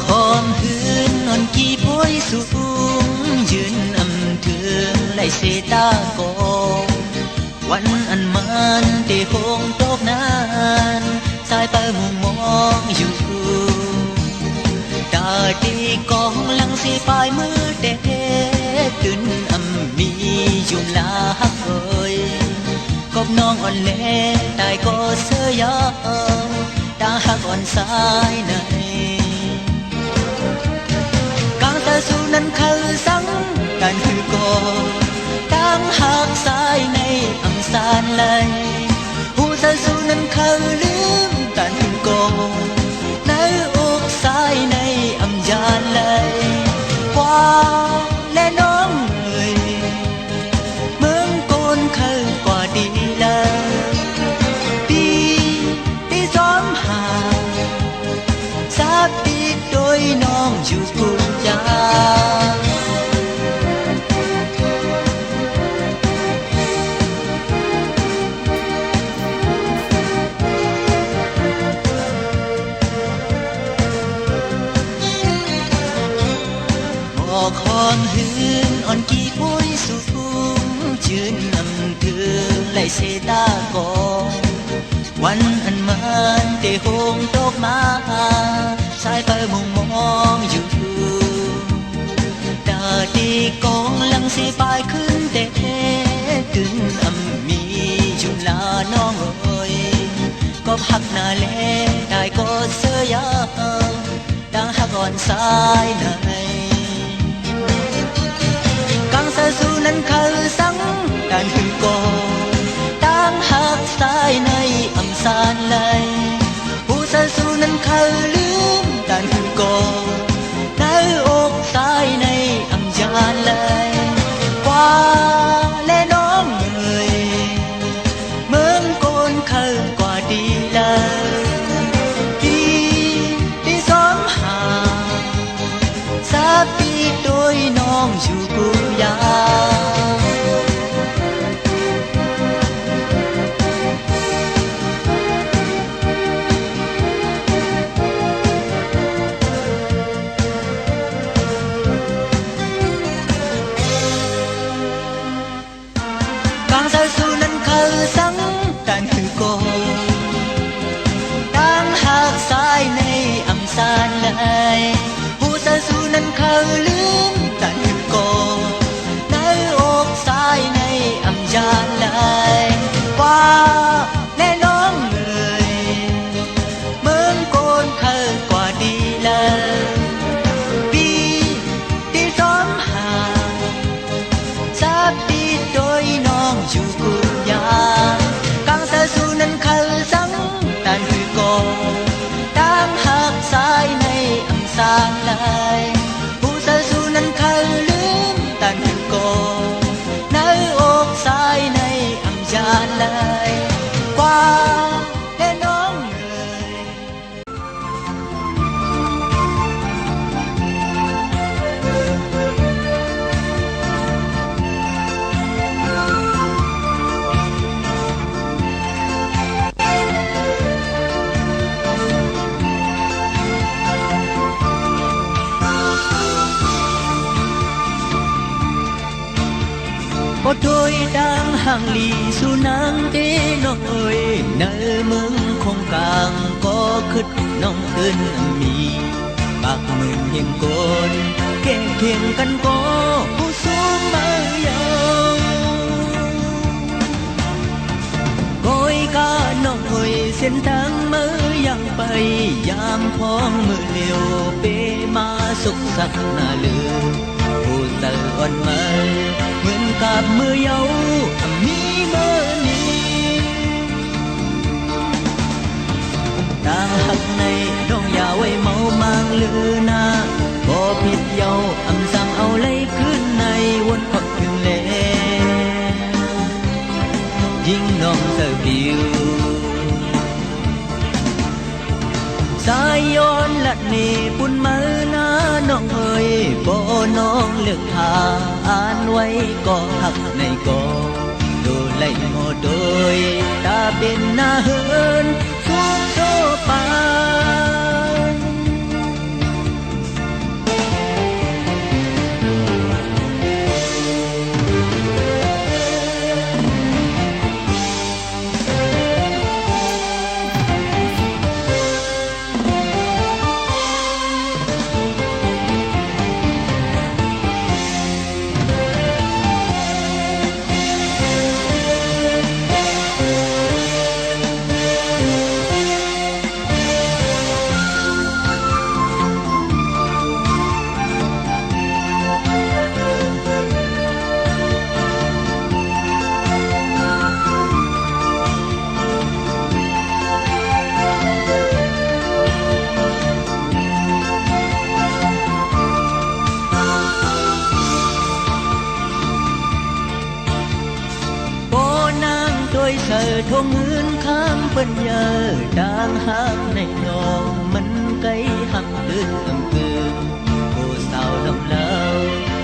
คอมหืนนอนกี่พวยสูงยืนอำถึงไล่เสตากองวันอันมันเตคงตกนานสายไปมุงมองอยู่ตาตีกองลังสีปลายมือเด็กตื่นอำมียุ่มลาหักเอ่ยกบน้องอ่อนเล่ตายก็เสือยาวตาหักอ่อนสายในกางตาสูนั้นคือสังกันคือก่อตั้งหักสายในอำสานเลยหูตาสูนั้นคือลืมกันคือก่อในอกสายในอำยานเลยว่าและน้องเอ่ยเมืองโกนคือกว่าดีเลยปีที่ซ้อมหาสาบติดโดยน้องอยู่กุญยาคอนหืนอ่อนกี่พวยสูงยืนนำถือไล่เสตากองวันอันมันเตหงตกมาสายไปมุงมองอยู่ตาตีกองลังสีปลายขึ้นเตะตึงอำมีอยู่ลาน้องเอ่ยก็หักหน้าเล่ได้ก็เสือยาวดังหักอ่อนสายในสาสูนั้นคือสังกันคือก่อตั้งหักสายในอำสานเลยผู้สาสูนั้นคือลืมกันคือก่อในอกสายในอำยานเลยว่าและน้องเอ่ยเมืองโกนคือกว่าดีเลยดีที่ซ้อมหาสาปีโดยน้องอยู่กุยาสาสูนั้นคือสังกันคือก่อตั้งหักสายในอำสานเลยผู้สาสูนั้นคือลืมกันคือก่อในอกสายในอำยานเลยว่าแน่น้องเอ่ยเมืองโกนคือกว่าดีเลยปีที่ซ้อมหาสาปีโดยน้องอยู่กุญยากางสาสูนั้นคือสังตันคือก่อตั้งหักสายในอำสานเลยผู้สาสูนั้นคือลืมตันคือก่อในอกสายในอำยานเลยกว่าและน้องเอ่ยบ่โดยดังห่างลีสู่นางเตน้อยในเมืองคงกลางก็คึดน้องตื่นมีปากมือเพียงกนแก่เพียงกันก็ผู้สูงมายาวก้อยกาน้อยเส้นทางมือยังไปยามพองมือเลี้ยวเปมาสุขสักหน้าเลือผู้เตออ่อนมาเหมือนกับมือเยาว์มีเมื่อนี้ตาหักในดองยาไว้เมามางลือนาบ่ผิดเยาอำสั่งเอาเลยขึ้นในวนพักถึงเลยิ่งน้องเสือผิวสายย้อนลัดนี่ปุ่นมือนาน้องเอ่ยบ่น้องเลือกทางอ่านไว้ก็หักในก็ดูไล่โมโดยตาเป็นหน้าเหินทุกโซปาน ทงเงินข้ามเปิ้นเยอะดังหักในนองมันไกลหักตื่นกำกือผู้สาวลำเล่า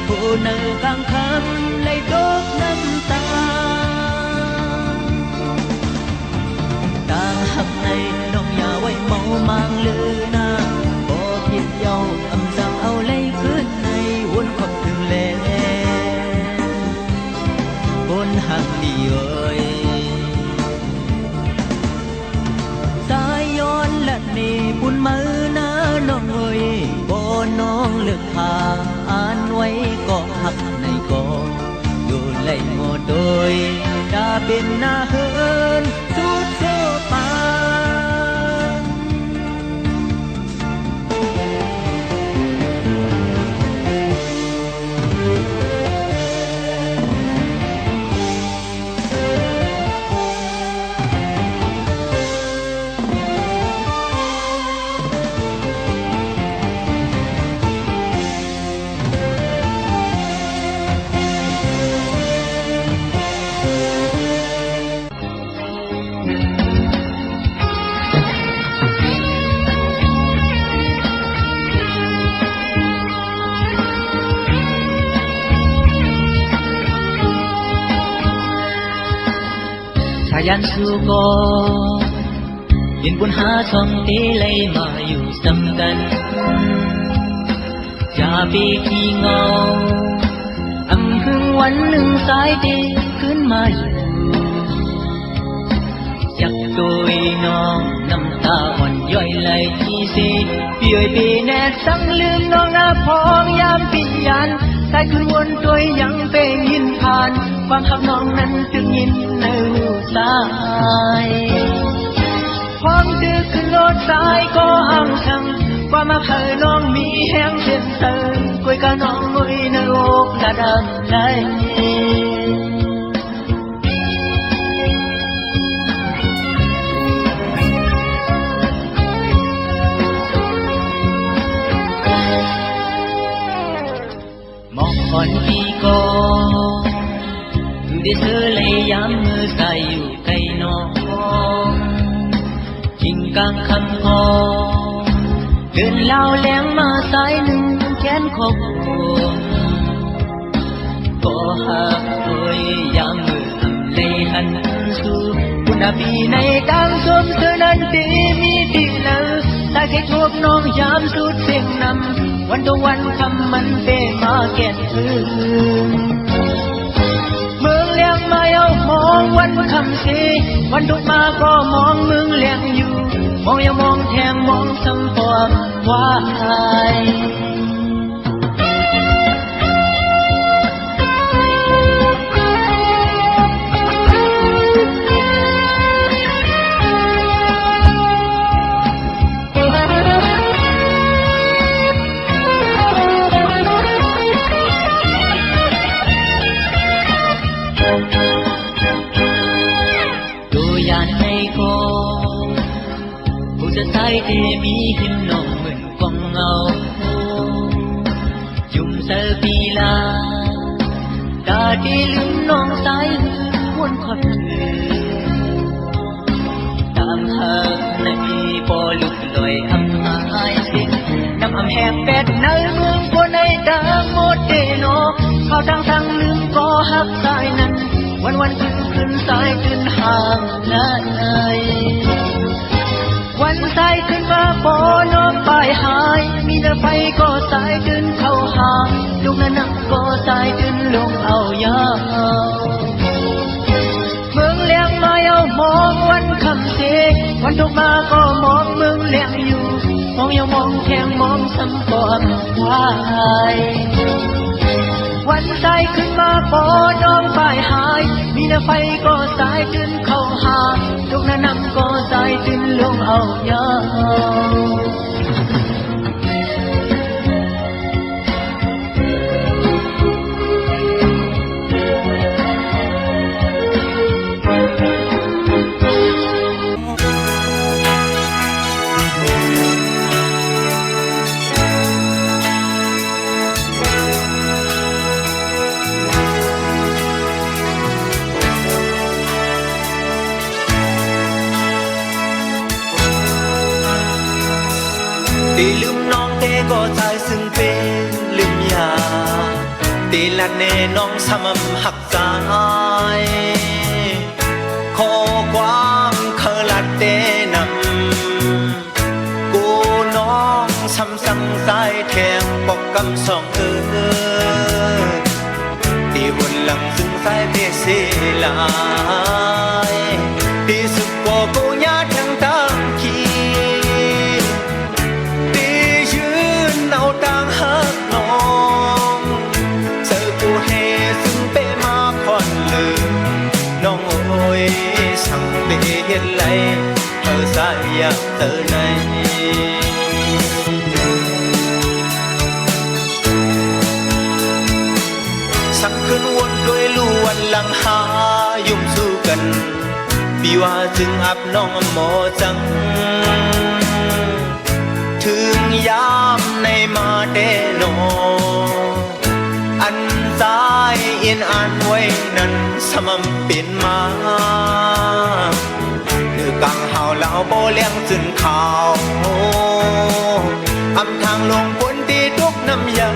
ผู้ในกลางคำเลยตกน้ำตาต่างหักในน้องอย่าไว้เมามางลือนะบ่ผิดเย้าอำสั่งเอาเลยขึ้นในวนความถึงแลบนหักดีเอ้ยสายย้อนและนี่ปุ่นมือนะน้องเอ้ยบ่น้องเลือกทางอ่านไว้ก็หักในก็อยู่ไล่หมดโดยดาเป็นหน้าเฮินสุดโซปาสายันสู้ก็ยินบุญหาช่องตีเลยมาอยู่สำกันอย่าปีขี้เงาอำพึงวันหนึ่งสายดีขึ้นมาอยู่อยากโดยน้องน้ำตาอ่อนย่อยไหลที่สีปีเอ่ยปีแนดสั่งลืมน้องหน้าพองยามปิดยันสายคืนวนตัวยังเป็นยินผ่านความหักน้องนั้นจึงยินในหูสายพร้อมดื้อขึ้นรถสายก็ห่างชังความมาเคยน้องมีแห้งเช่นเติมกวยกับน้องมวยในอกละดังใจมองอ่อนปีก่อนได้เธอเลยย้ำมือใส่อยู่ใกล้น้องจิงกลางคำงอเดินเล่าแหลงมาสายหนึ่งแขนขบก็หักโดยย้ำมือทำเลยหันสู่คุณอาบีในดังสมเธอนั้นดีมีดีแล้วแต่แค่ทวกน้องย้ำสุดเสียงนำวันต่อวันคำมันเปมาแก่นถึงเมืองเลี้ยงมาเอามองวันคำสีวันทุกมาก็มองเมืองเลี้ยงอยู่มองอย่ามองแทงมองสำปอมวายสายเทมีหินน้องเหมือนกองเงายุ่มเสอปีลาตาดีลืมน้องสายหืนวนคอดตามหาในปอลุกลอยอำหายสิ้นน้ำอำแหกเป็ดในเมืองพวในดังหมดเดโนเขาทั้งลืมก็หักสายนั้นวันขึ้นสายขึ้นห่างละวันสายขึ้นมาปอน้องไปหายมีเนื้อไฟก็สายขึ้นเข้าหาลูกนั้นก็สายขึ้นลงเอายาวเมืองเลี้ยงมาเอามองวันคำเสวันทุกมาก็มองเมืองเลี้ยงอยู่มองอย่ามองแทงมองซ้ำก่อนวายวันสายขึ้นมาปอน้องไปหายมีเนื้อไฟก็สายขึ้นเข้าหาลูกนั้นก็สายขึ้นลงเอายาว ตีลืมน้องเตก็ใจซึ่งเป็นลืมยาตีละเนน้องสมำหักใจขอกว้างเคลัดเตนำกูน้องซ้ำสั่งสายแทงปอกกำสองตีบนหลังซึ่งสายเพเสลายตีสุกก็กูญาทั้งตั้งขีตียืนเอาต่างหักน้องเจอกูเฮซึ่งเปมาผ่อนลืมน้องโอ้ยสั่งเปเห็นไหลเธอสายอยากเธอไหนสั่งขึ้นวนด้วยลู่วันหลังหายุ่มสู้กันปีว่าจึงอับน้องหมอจังถึงยามในมาเดโนอันสายอินอ่านไว้นั้นสมำเป็นมาเนื้อกังเฮาเหล่าโบเลี้ยงจึนข่าวอำทางลงบนตีทุกน้ำยา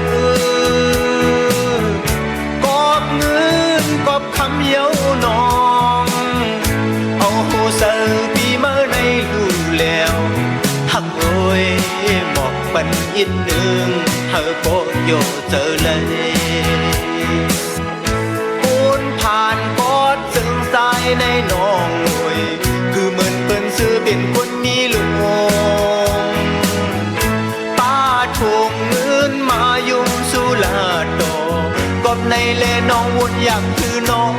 กอบเงินกอบคำเย้าน้องเอาหูเสือปีเมื่อในลูแล้วหักโอยหมอกปันยินหนึ่งเฮาโปโยเจอเลยปูนผ่านกอดซึ่งสายในน้องโอยคือเหมือนเปิ้นซื้อเป็นคนมีลูกป้าทวงเงินมายุ่มสุลาโตกบในเลน้องวุ่นอยากคือน้อง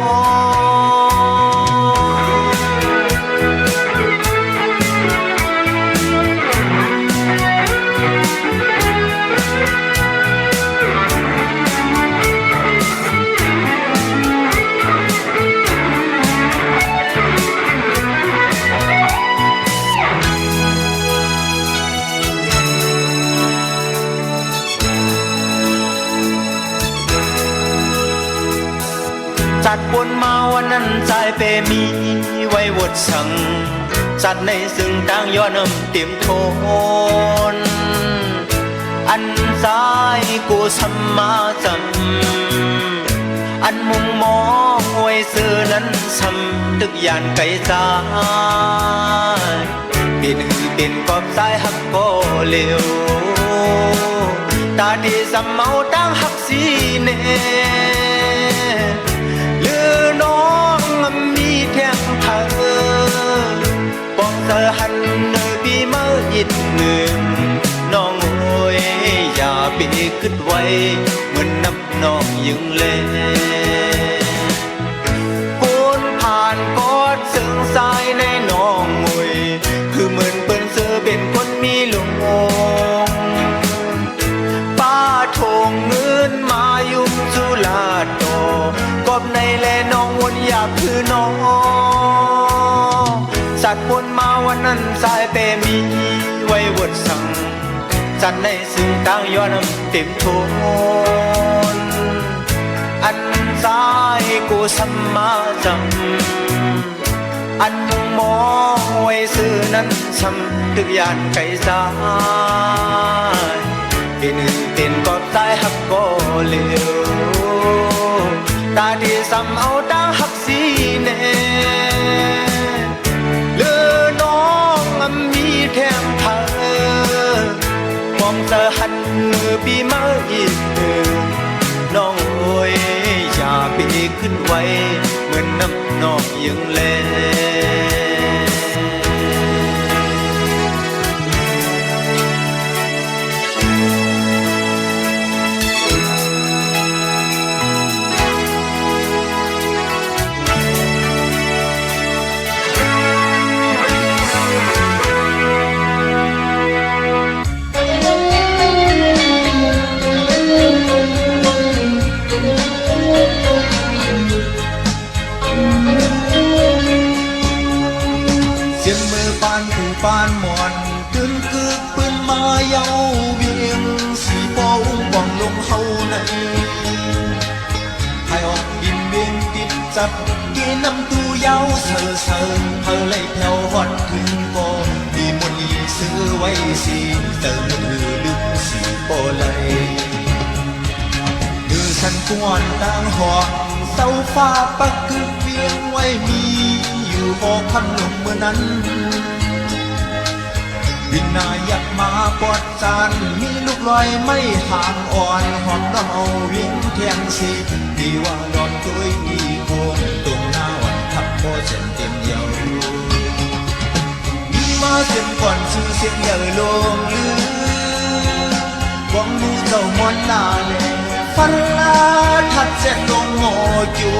จัดบนมาวันนั้นใจเปมีไว้วดสั่งจัดในซึ่งต่างย้อนเต็มโทนอันสายกูสัมมาจำอันมุงมองไว้ซื้อนั้นซ้ำตึกยานไก่สายเป็นกอบสายหักก็เร็วตาดีสำเมาตั้งหักสีเนน้องมีแทงเธอบอกเธอหันเนอปีเมื่อยิดหนึ่งน้องโอ้ยอย่าไปคิดไว้เหมือนนับน้องยังเล่ปูนผ่านกอดซึ่งสายในน้องโอ้ยคือเหมือนเปิ้นเสือเป็นคนมีหลงป้าทวงเงินมายุ่มสุลาโตกบในแลน้องวนอยากคือน้องสัตว์บนมาวันนั้นสายเปมีไว้วดสั่งจัดในซึ่งต่างย้อนเต็มโทนอันสายกูสัมมาจำอันมุงมองไว้ซื้อนั้นซ้ำตึกยานไก่สายเป็นกอบสายหักก็เร็วตาดีซ้ำเอาตั้งหักสีเน่เลือน้องมีแทงเธอมองเธอหันมือปีมาอีกหนึ่งน้องโอ้ยอย่าไปขึ้นไว้เหมือนน้ำนองยังเล่ปานหมอนดึงกึกปืนมาเย้าเวียงสีปออุ้งบ่องลงเฮาในไทยออกบินเวียงติดจับกีน้ำตู้เย้าเสือเธอเลยแถวฮอดถึงปอดีมนลีส ซื้อไว้สิเติมลึกสีโปเลยคือฉันกวนต่างห้องเสาฟ้าปักกึกเวียงไว้มีอยู่หอคำหลงเมื่อนั้นวินายักมาปอดจานมีลูกลอยไม่ห่างอ่อนหอมน้ำเอาวิ่งเทียงสีดีว่าดอนตัวดีโคงตรงหน้าวันทับโคเส้นเต็มเยาวมีมาเส้นก่อนชื่อเสียงใหญ่ลงลือหวังมูเจ้ามอนลาเลฟันลาทัดเส้นลงโง่จู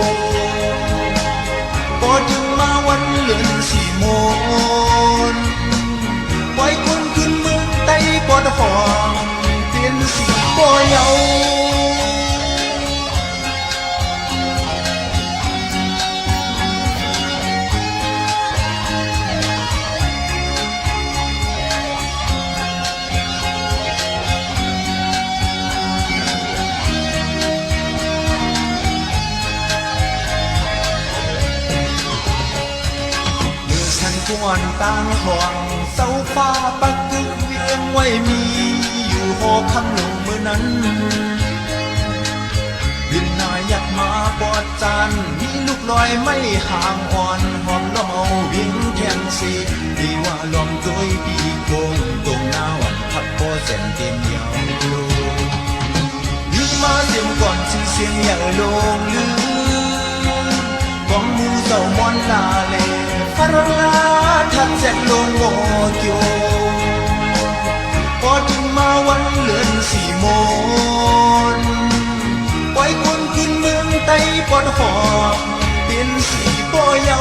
พอถึงมาวันเลือนสี่โมงปล่อยคนขึ้นเมืองไต้ปอดห้องเปลี่ยนสีบ่เยากวนต่างห้องเสาฟ้าปักกึกเวียงไว้มีอยู่หอคำหลงเมื่อนั้นวินนายักมาปอดจานมีลูกลอยไม่ห่างอ่อนหอมล้อมเอาวิ่งแทงสีดีว่าลอมโดยปีโกงตรงหน้าวันพัดโพเส้นเต็มยาวมีมาเต็มก่อนชื่อเสียงอย่าลงลืมกองมูเจ้ามอนลาเลฟาลาทัดเส้นลงโง่โยพอถึงมาวันเลือนสี่โมงปล่อยคนขึ้นเมืองไต้ปอดหอบเป็นสีบ่เยา